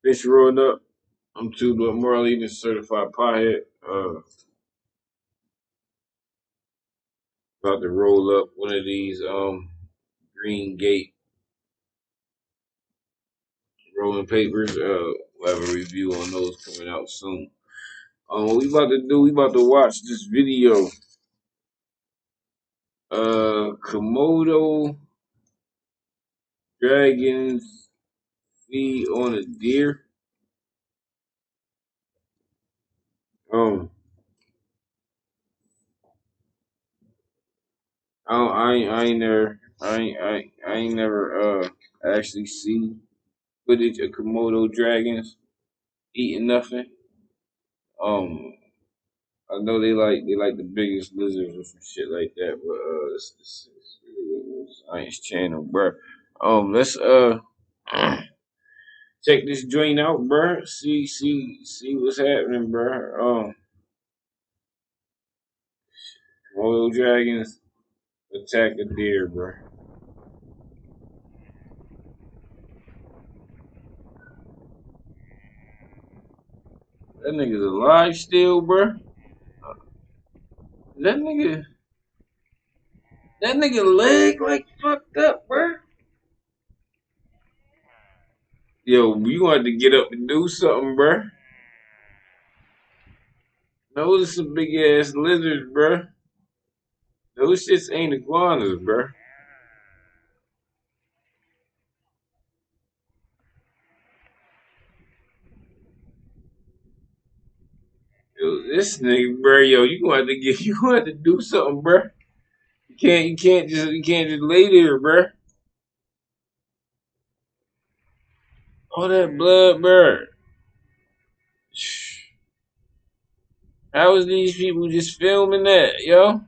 Fish rolling up. I'm TwoBlunt Marley, the certified pothead. About to roll up one of these green gate rolling papers. We'll have a review on those coming out soon. What we about to do? We about to watch this video. Komodo dragons feed on a deer. Um, I ain't never, I ain't never actually seen footage of Komodo dragons eating nothing. Um, I know they like the biggest lizards or some shit like that, but this really ain't no science channel, bro. Let's check this joint out, bro. See what's happening, bro. Komodo dragons attack a deer, bro. That nigga's alive still, bro. That nigga, that nigga leg like fucked up, bro. Yo, you want to get up and do something, bro. Those are some big ass lizards, bro. Those shits ain't iguanas, bro. Yo, this nigga, bro, yo, you going to do something, bro. You can't just lay there, bro. All that blood, bro. How is these people just filming that, yo?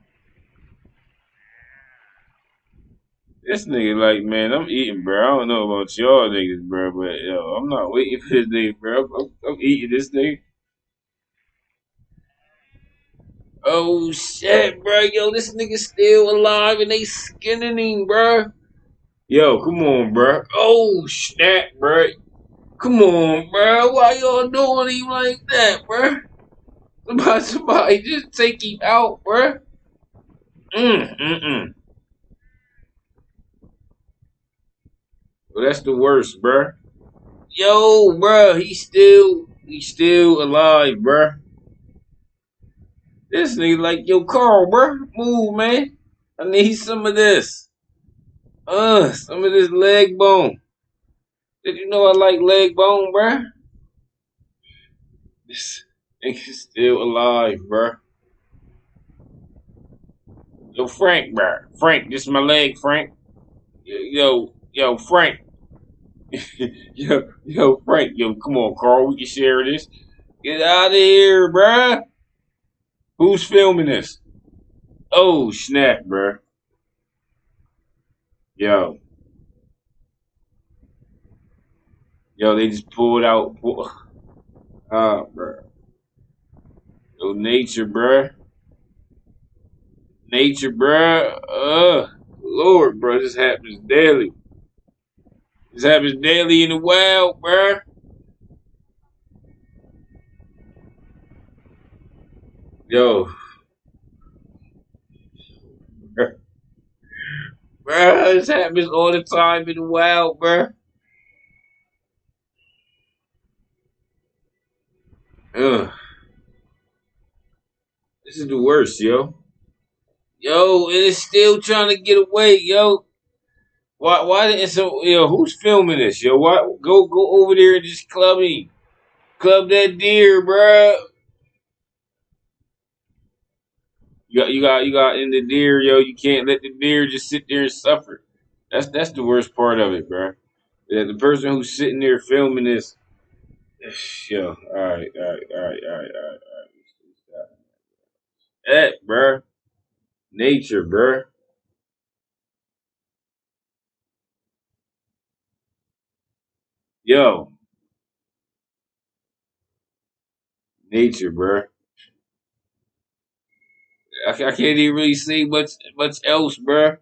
This nigga like, man, I'm eating, bro. I don't know about y'all niggas, bro, but yo, I'm not waiting for this nigga, bro. I'm eating this nigga. Oh shit, bro. Yo, this nigga still alive and they skinning him, bro. Yo, come on, bro. Oh snap, bro. Come on, bro. Why y'all doing him like that, bro? Somebody just take him out, bro. Mm. Well, that's the worst, bro. Yo, bro, he's still alive, bro. This nigga like, yo, Carl, bro, move, man. I need some of this. Some of this leg bone. Did you know I like leg bone, bro? This nigga's still alive, bro. Yo, Frank, bro. Frank, this is my leg, Frank. Yo, Frank. yo, Frank. Yo, come on, Carl. We can share this. Get out of here, bro. Who's filming this? Oh, snap, bro. Yo, they just pulled out. Bro. Yo, nature, bro. Nature, bro. Lord, bro. This happens daily. This happens daily in the wild, bro. Yo, bro. This happens all the time in the wild, bro. Ugh. This is the worst, yo. Yo, and it's still trying to get away, yo. Why didn't so yo, who's filming this, yo? Why go over there and just club me. Club that deer, bruh. You got in the deer, yo. You can't let the deer just sit there and suffer. That's the worst part of it, bruh. Yeah, the person who's sitting there filming this, yo, all right. That, bruh. Nature, bruh. Yo, nature, bruh. I can't even really say much else, bruh.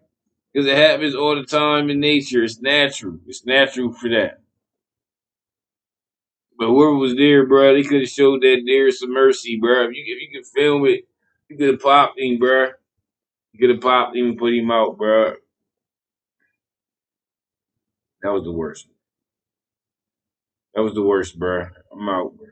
Because it happens all the time in nature. It's natural. It's natural for that. But whoever was there, bro, they could have showed that deer some mercy, bro. If you could film it, you could have popped him, bro. You could have popped him and put him out, bro. That was the worst. That was the worst, bro. I'm out, bro.